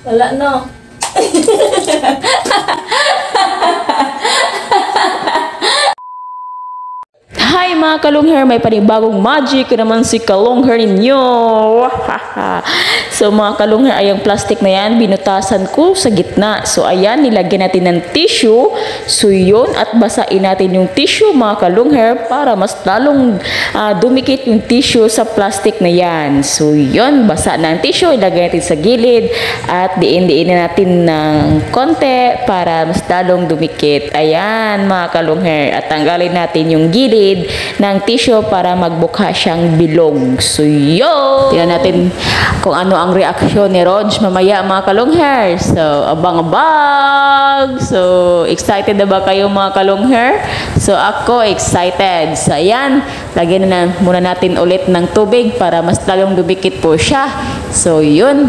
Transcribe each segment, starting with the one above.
Wala no. Hi mga kalungher, may panibagong magic naman si kalungher ninyo. So mga kalungher, ay ang plastic na yan, binutasan ko sa gitna. So ayan, nilagyan natin ng tissue. So yun, at basain natin yung tissue mga kalungher para mas lalong dumikit yung tissue sa plastic na yan. So yun, basa na ang tissue, ilagay natin sa gilid at diin-diin natin ng konti para mas lalong dumikit. Ayan mga kalungher, at tanggalin natin yung gilid ng tissue para magbukha siyang bilog. So yun, tingnan natin kung ano ang reaksyon ni Rog mamaya mga kalungher. So abang-abang. So excited na ba kayo mga kalungher? So ako excited. So ayan, lagyan na muna natin ulit ng tubig para mas lalong dumikit po siya. So yun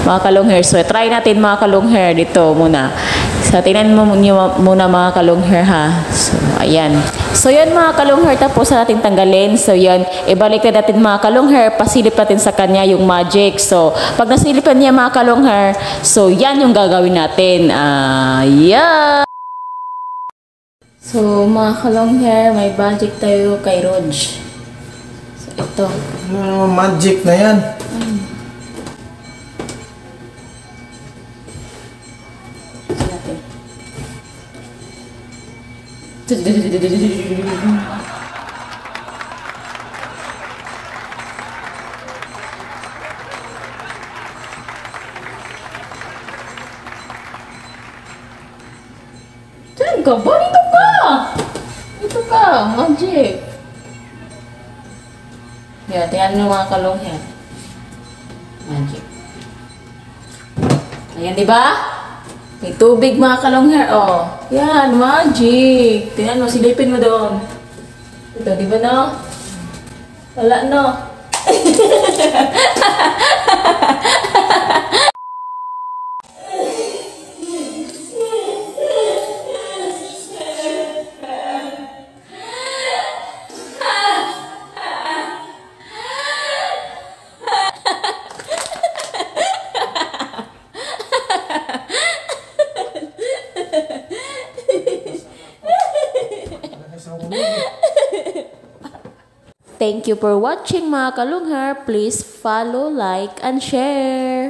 mga kalungher. So try natin mga kalungher dito muna. So tingnan mo muna mga kalungher ha. So ayan. So yun mga kalungher, tapos natin tanggalin. So yun, ibalik na natin mga kalungher, pasilip natin sa kanya yung magic. So pag nasilipan niya mga kalungher, so yan yung gagawin natin. Yeah. So mga kalungher, may magic tayo kay Rog. So ito. Magic na yan. Diyan ka ba? Dito ka! Dito ka! Magic! Yan, tingnan nyo mga kalungher. Magic. Ayan, di ba? May tubig mga kalungher. Oh, yan, magic. Tingnan mo, silipin mo doon. Ito, di ba no? Wala no? Thank you for watching mga kalungher. Please follow, like, and share.